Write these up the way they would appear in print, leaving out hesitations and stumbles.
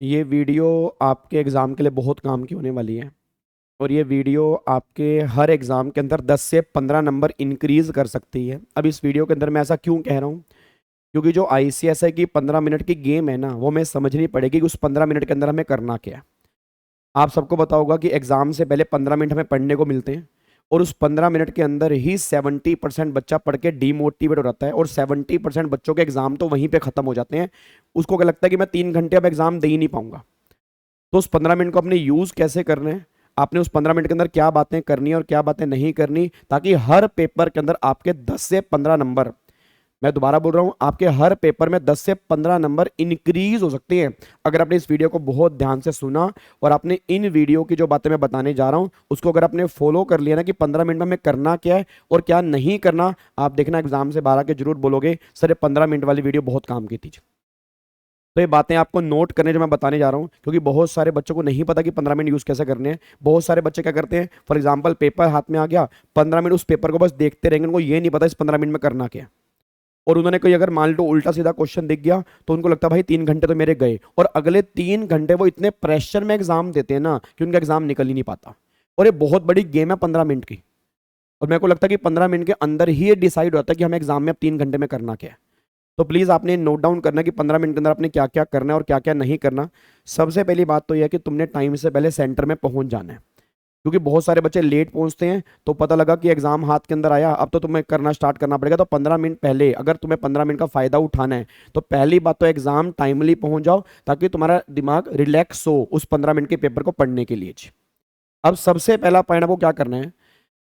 ये वीडियो आपके एग्ज़ाम के लिए बहुत काम की होने वाली है। और ये वीडियो आपके हर एग्ज़ाम के अंदर 10 से 15 नंबर इंक्रीज़ कर सकती है। अब इस वीडियो के अंदर मैं ऐसा क्यों कह रहा हूँ? क्योंकि जो आईसीएसआई की 15 मिनट की गेम है ना, वो हमें समझनी पड़ेगी कि उस 15 मिनट के अंदर हमें करना क्या है। आप सबको पता होगा कि एग्जाम से पहले 15 मिनट हमें पढ़ने को मिलते हैं। और उस 15 मिनट के अंदर ही 70% बच्चा पढ़ के डीमोटिवेट हो जाता है, और 70% बच्चों के एग्जाम तो वहीं पे खत्म हो जाते हैं। उसको क्या लगता है कि मैं 3 घंटे अब एग्जाम दे ही नहीं पाऊंगा। तो उस 15 मिनट को अपने यूज कैसे करना है, आपने उस 15 मिनट के अंदर क्या बातें करनी है और क्या बातें नहीं करनी, ताकि हर पेपर के अंदर आपके 10 से 15 नंबर, मैं दोबारा बोल रहा हूं, आपके हर पेपर में 10 से 15 नंबर इंक्रीज हो सकते हैं अगर आपने इस वीडियो को बहुत ध्यान से सुना। और आपने इन वीडियो की जो बातें मैं बताने जा रहा हूं उसको अगर आपने फॉलो कर लिया ना कि 15 मिनट में हमें करना क्या है और क्या नहीं करना, आप देखना एग्जाम से बाहर आके जरूर बोलोगे सर ये 15 मिनट वाली वीडियो बहुत काम की थी। तो ये बातें आपको नोट करने जो मैं बताने जा रहा हूँ, क्योंकि बहुत सारे बच्चों को नहीं पता कि 15 मिनट यूज कैसे करने हैं। बहुत सारे बच्चे क्या करते हैं, फॉर एग्जाम्पल पेपर हाथ में आ गया, 15 मिनट उस पेपर को बस देखते रहेंगे, उनको ये नहीं पता इस 15 मिनट में करना क्या है। और उन्होंने कोई अगर मान लो उल्टा सीधा क्वेश्चन दिख गया तो उनको लगता है भाई 3 घंटे तो मेरे गए, और अगले 3 घंटे वो इतने प्रेशर में एग्जाम देते हैं ना कि उनका एग्जाम निकल ही नहीं पाता। और ये बहुत बड़ी गेम है 15 मिनट की। और मेरे को लगता है कि 15 मिनट के अंदर ही ये डिसाइड होता है कि हमें एग्जाम में अब 3 घंटे में करना क्या है। तो प्लीज आपने नोट डाउन करना कि 15 मिनट के अंदर आपने क्या क्या करना है और क्या क्या नहीं करना। सबसे पहली बात तो यह है कि तुमने टाइम से पहले सेंटर में पहुंच जाना है, क्योंकि बहुत सारे बच्चे लेट पहुंचते हैं तो पता लगा कि एग्जाम हाथ के अंदर आया, अब तो तुम्हें करना स्टार्ट करना पड़ेगा। तो 15 मिनट पहले अगर तुम्हें 15 मिनट का फायदा उठाना है तो पहली बात तो एग्जाम टाइमली पहुंच जाओ, ताकि तुम्हारा दिमाग रिलैक्स हो उस 15 मिनट के पेपर को पढ़ने के लिए। अब सबसे पहला पॉइंट आपको क्या करना है,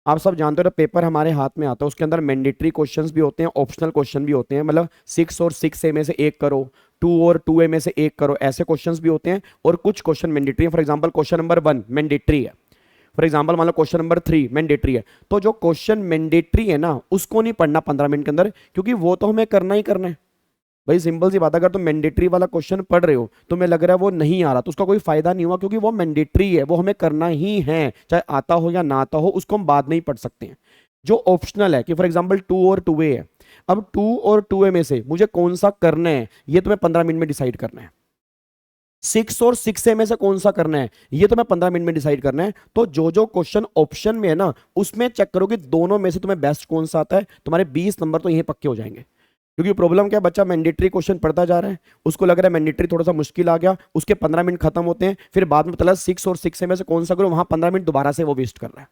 आप सब जानते हो पेपर हमारे हाथ में आता है, उसके अंदर मैंडेटरी क्वेश्चंस भी होते हैं, ऑप्शनल क्वेश्चन भी होते हैं, मतलब 6 और 6A में से एक करो, 2 और 2A में से एक करो, ऐसे क्वेश्चंस भी होते हैं। और कुछ क्वेश्चन मैंडेटरी है, for example question number 1 mandatory है, फॉर एग्जांपल मान लो क्वेश्चन नंबर 3 मैंडेटरी है। तो जो क्वेश्चन मैंडेटरी है ना उसको नहीं पढ़ना 15 मिनट के अंदर, क्योंकि वो तो हमें करना ही करना है। भाई सिंपल सी बात है, अगर तुम मैंडेटरी वाला क्वेश्चन पढ़ रहे हो तो मैं लग रहा है वो नहीं आ रहा तो उसका कोई फायदा नहीं हुआ, क्योंकि वो मैंडेटरी है, वो हमें करना ही है, चाहे आता हो या ना आता हो, उसको हम बाद में ही पढ़ सकते हैं। जो ऑप्शनल है कि फॉर एग्जाम्पल 2 और 2A है, अब 2 और 2A में से मुझे कौन सा करना है ये तुम्हें 15 मिनट में डिसाइड करना है। 6 और 6A में से कौन सा करना है ये तुम्हें 15 मिनट में डिसाइड करना है। तो जो जो क्वेश्चन ऑप्शन में है ना उसमें चेक करो कि दोनों में से तुम्हें बेस्ट कौन सा आता है, तुम्हारे 20 नंबर तो यही पक्के हो जाएंगे। क्योंकि प्रॉब्लम क्या है, बच्चा मैंडेटरी क्वेश्चन पढ़ता जा रहा है, उसको लग रहा है मैंडेटरी थोड़ा सा मुश्किल आ गया, उसके 15 मिनट खत्म होते हैं, फिर बाद में पता 6 और 6 में से कौन सा करो, वहां 15 मिनट दोबारा से वो वेस्ट कर रहा है।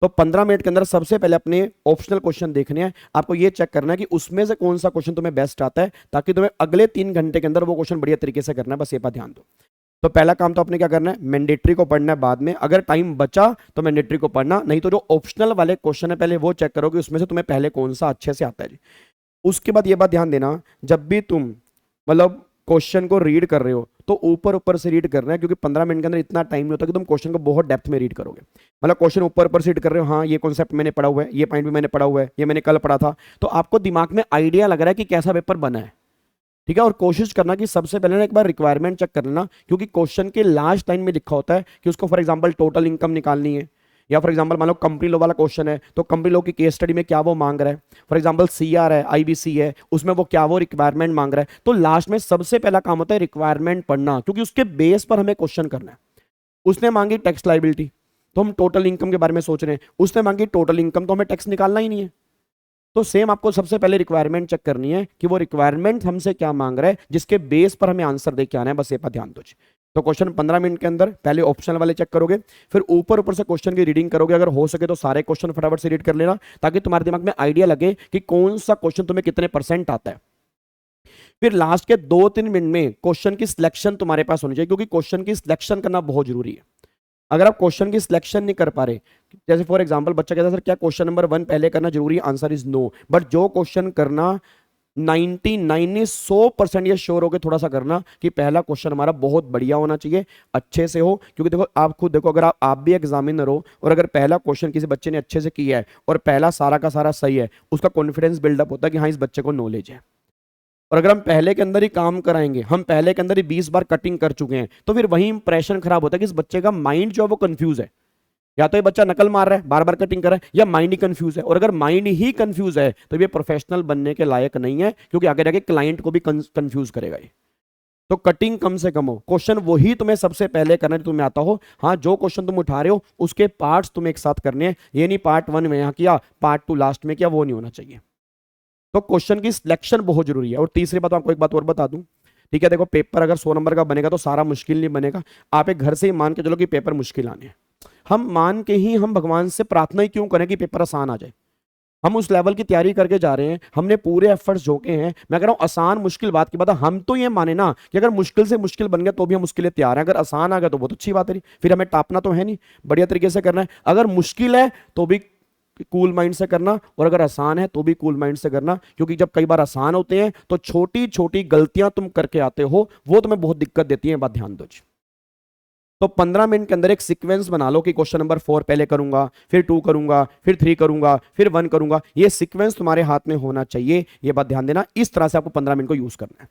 तो 15 मिनट के अंदर सबसे पहले अपने ऑप्शनल क्वेश्चन देखने हैं, आपको ये चेक करना है कि उसमें से कौन सा क्वेश्चन तुम्हें बेस्ट आता है, ताकि तुम्हें अगले 3 घंटे के अंदर वो क्वेश्चन बढ़िया तरीके से करना है। बस ये पर ध्यान दो। तो पहला काम तो आपने क्या करना है, मैंडेटरी को पढ़ना है, बाद में अगर टाइम बचा तो मैंडेटरी को पढ़ना, नहीं तो जो ऑप्शनल वाले क्वेश्चन है पहले वो चेक करो कि उसमें से तुम्हें पहले कौन सा अच्छे से आता है जी। उसके बाद ये बात ध्यान देना, जब भी तुम मतलब क्वेश्चन को रीड कर रहे हो तो ऊपर ऊपर से रीड करना है, क्योंकि 15 मिनट के अंदर इतना टाइम नहीं होता कि तुम क्वेश्चन को बहुत डेप्थ में रीड करोगे। मतलब क्वेश्चन ऊपर ऊपर से रीड कर रहे हो, हाँ ये कॉन्सेप्ट मैंने पढ़ा हुआ है, ये पॉइंट भी मैंने पढ़ा हुआ है, ये मैंने कल पढ़ा था, तो आपको दिमाग में आइडिया लग रहा है कि कैसा पेपर बना है। ठीक है, और कोशिश करना कि सबसे पहले ना एक बार रिक्वायरमेंट चेक कर लेना, क्योंकि क्वेश्चन के लास्ट लाइन में लिखा होता है कि उसको फॉर एग्जांपल टोटल इनकम निकालनी है, या फॉर एग्जांपल मान लो कंपनी लॉ वाला क्वेश्चन है तो कंपनी लॉ की केस स्टडी में क्या वो मांग रहा है, फॉर एग्जांपल सीआर है, आईबीसी है, उसमें वो क्या वो रिक्वायरमेंट मांग रहा है। तो लास्ट में सबसे पहला काम होता है रिक्वायरमेंट पढ़ना, क्योंकि उसके बेस पर हमें क्वेश्चन करना है। उसने मांगी टैक्स लाइबिलिटी तो हम टोटल इनकम के बारे में सोच रहे हैं, उसने मांगी टोटल इनकम तो हमें टैक्स निकालना ही नहीं है। तो सेम आपको सबसे पहले रिक्वायरमेंट चेक करनी है कि वो रिक्वायरमेंट हमसे क्या मांग रहा है, जिसके बेस पर हमें आंसर दे के आना है। बस ये पर ध्यान दो। तो क्वेश्चन 15 मिनट के अंदर पहले ऑप्शनल वाले चेक करोगे, फिर ऊपर ऊपर से क्वेश्चन की रीडिंग करोगे, अगर हो सके तो सारे क्वेश्चन फटाफट से रीड कर लेना, ताकि तुम्हारे दिमाग में आइडिया लगे कि कौन सा क्वेश्चन तुम्हें कितने परसेंट आता है। फिर लास्ट के 2-3 मिनट में क्वेश्चन की सिलेक्शन तुम्हारे पास होनी चाहिए, क्योंकि क्वेश्चन की सिलेक्शन करना बहुत जरूरी है। अगर आप क्वेश्चन की सिलेक्शन नहीं कर पा रहे, जैसे फॉर एग्जांपल बच्चा कहता है सर क्या क्वेश्चन नंबर 1 पहले करना जरूरी है, आंसर इज नो, बट जो क्वेश्चन करना 100% ये श्योर होकर थोड़ा सा करना कि पहला क्वेश्चन हमारा बहुत बढ़िया होना चाहिए, अच्छे से हो। क्योंकि देखो आप खुद देखो, अगर आप भी एग्जामिनर हो और अगर पहला क्वेश्चन किसी बच्चे ने अच्छे से किया है और पहला सारा का सारा सही है, उसका कॉन्फिडेंस बिल्डअप होता है कि हाँ इस बच्चे को नॉलेज है। और अगर हम पहले के अंदर ही काम कराएंगे, हम पहले के अंदर ही 20 बार कटिंग कर चुके हैं, तो फिर वही इंप्रेशन खराब होता है कि इस बच्चे का माइंड जो है वो कंफ्यूज है। या तो ये बच्चा नकल मार रहा है, बार बार कटिंग कर रहा है, या माइंड ही कंफ्यूज है। और अगर माइंड ही कंफ्यूज है तो ये प्रोफेशनल बनने के लायक नहीं है, क्योंकि आगे जाके क्लाइंट को भी कंफ्यूज करेगा ये। तो कटिंग कम से कम हो, क्वेश्चन वही तुम्हें सबसे पहले करना है तुम्हें आता हो। हाँ, जो क्वेश्चन तुम उठा रहे हो उसके पार्ट्स तुम्हें एक साथ करने हैं, ये नहीं पार्ट 1 में यहां किया पार्ट 2 लास्ट में किया, वो नहीं होना चाहिए। तो क्वेश्चन की सिलेक्शन बहुत जरूरी है। और तीसरी बात, आपको एक बात और बता दूं, ठीक है, देखो पेपर अगर 100 नंबर का बनेगा तो सारा मुश्किल नहीं बनेगा। आप एक घर से ही मान के चलो कि पेपर मुश्किल आने हैं, हम मान के ही हम भगवान से प्रार्थना ही क्यों करें कि पेपर आसान आ जाए। हम उस लेवल की तैयारी करके जा रहे हैं, हमने पूरे एफर्ट्स झोंके हैं। मैं कह रहा हूं आसान मुश्किल बात की बात है, हम तो ये माने ना कि अगर मुश्किल से मुश्किल बन गया तो भी हम उसके लिए तैयार हैं, अगर आसान आ गया तो बहुत अच्छी बात है, फिर हमें टापना तो है नहीं, बढ़िया तरीके से करना है। अगर मुश्किल है तो भी कूल माइंड से करना, और अगर आसान है तो भी कूल माइंड से करना, क्योंकि जब कई बार आसान होते हैं तो छोटी छोटी गलतियां तुम करके आते हो, वो तुम्हें बहुत दिक्कत देती है, बात ध्यान दो। तो 15 मिनट के अंदर एक सीक्वेंस बना लो कि क्वेश्चन नंबर 4 पहले करूंगा, फिर 2 करूंगा, फिर 3 करूंगा, फिर 1 करूंगा। ये सीक्वेंस तुम्हारे हाथ में होना चाहिए, ये बात ध्यान देना। इस तरह से आपको 15 मिनट को यूज करना है।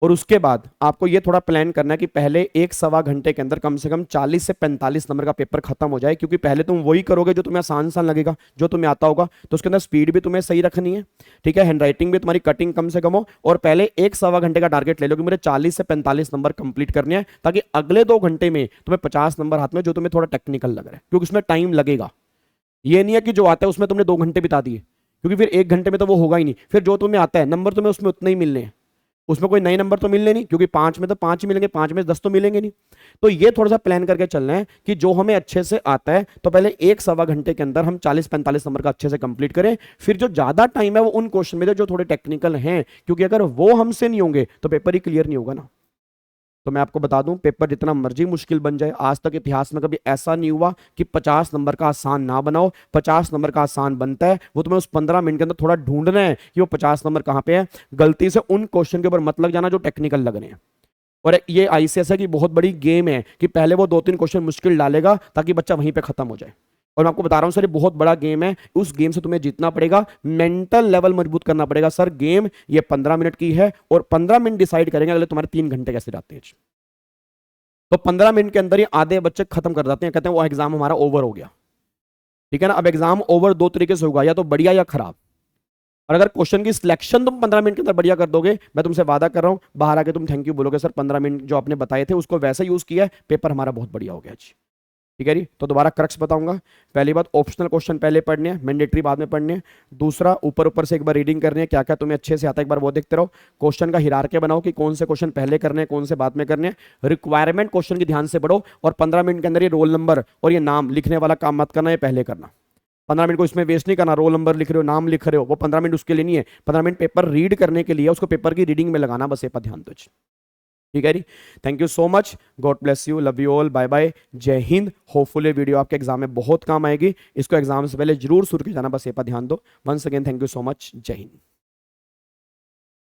और उसके बाद आपको ये थोड़ा प्लान करना है कि पहले 1-1.25 घंटे के अंदर कम से कम 40 से 45 नंबर का पेपर खत्म हो जाए, क्योंकि पहले तुम वही करोगे जो तुम्हें आसान आसान लगेगा, जो तुम्हें आता होगा। तो उसके अंदर स्पीड भी तुम्हें सही रखनी है, ठीक है, हैंडराइटिंग भी तुम्हारी, कटिंग कम से कम हो। और पहले 1-1.25 घंटे का टारगेट ले लो कि मुझे 40 से 45 नंबर कंप्लीट करने हैं, ताकि अगले 2 घंटे में तुम्हें 50 नंबर हाथ में, जो तुम्हें थोड़ा टेक्निकल लग रहा है, क्योंकि उसमें टाइम लगेगा। ये नहीं है कि जो आता है उसमें तुमने 2 घंटे बिता दिए, क्योंकि फिर 1 घंटे में तो वो होगा ही नहीं। फिर जो तुम्हें आता है नंबर तुम्हें उसमें उतने ही मिलने हैं, उसमें कोई नए नंबर तो मिलने नहीं, क्योंकि 5 में तो 5 ही मिलेंगे, 5 में 10 तो मिलेंगे नहीं। तो ये थोड़ा सा प्लान करके चलना है कि जो हमें अच्छे से आता है तो पहले 1-1.25 घंटे के अंदर हम 40-45 नंबर का अच्छे से कंप्लीट करें। फिर जो ज्यादा टाइम है वो उन क्वेश्चन में जो थोड़े टेक्निकल हैं, क्योंकि अगर वो हमसे नहीं होंगे तो पेपर ही क्लियर नहीं होगा ना। तो मैं आपको बता दूं, पेपर जितना मर्जी मुश्किल बन जाए, आज तक इतिहास में कभी ऐसा नहीं हुआ कि 50 नंबर का आसान ना बनाओ। 50 नंबर का आसान बनता है, वो तुम्हें उस 15 मिनट के अंदर थोड़ा ढूंढना है कि वो 50 नंबर कहां पे है। गलती से उन क्वेश्चन के ऊपर मत लग जाना जो टेक्निकल लग रहे हैं। और ये आईसीएस की बहुत बड़ी गेम है कि पहले वो 2-3 क्वेश्चन मुश्किल डालेगा ताकि बच्चा वहीं पे खत्म हो जाए। और मैं आपको बता रहा हूं सर, ये बहुत बड़ा गेम है, उस गेम से तुम्हें जीतना पड़ेगा, मेंटल लेवल मजबूत करना पड़ेगा। सर गेम ये 15 मिनट की है, और 15 मिनट डिसाइड करेंगे अगले तुम्हारे 3 घंटे कैसे जाते हैं। तो 15 मिनट के अंदर ही आधे बच्चे खत्म कर जाते हैं, कहते हैं वो एग्जाम हमारा ओवर हो गया। ठीक है ना। अब एग्जाम ओवर 2 तरीके से होगा, या तो बढ़िया या खराब। और अगर क्वेश्चन की सिलेक्शन तुम 15 मिनट के अंदर बढ़िया कर दोगे, मैं तुमसे वादा कर रहा हूं, बाहर आके तुम थैंक यू बोलोगे, सर 15 मिनट जो आपने बताए थे उसको वैसे यूज किया है, पेपर हमारा बहुत बढ़िया हो गया जी। ठीक है जी। तो दोबारा क्रक्स बताऊंगा। पहली बात, ऑप्शनल क्वेश्चन पहले पढ़ने हैं, मैंडेटरी बाद में पढ़ने हैं। दूसरा, ऊपर ऊपर से एक बार रीडिंग करनी है, क्या क्या तुम्हें अच्छे से आता है एक बार वो देखते रहो। क्वेश्चन का हिरार्की बनाओ कि कौन से क्वेश्चन पहले करने हैं, कौन से बाद में करने हैं। रिक्वायरमेंट क्वेश्चन की ध्यान से पढ़ो, और 15 मिनट के अंदर ये रोल नंबर और ये नाम लिखने वाला काम मत करना, ये पहले करना। 15 मिनट को इसमें वेस्ट नहीं करना, रोल नंबर लिख रहे हो, नाम लिख रहे हो, वो 15 मिनट उसके लिए नहीं है। 15 मिनट पेपर रीड करने के लिए, उसको पेपर की रीडिंग में लगाना, बस ये पर ध्यान दो। ठीक है जी। Thank you so much, God bless you, love you all, bye bye, जय हिंद। होपफुली वीडियो आपके एग्जाम में बहुत काम आएगी, इसको एग्जाम से पहले जरूर सुन के जाना, बस ये पर ध्यान दो। Once again thank you so much, जय हिंद।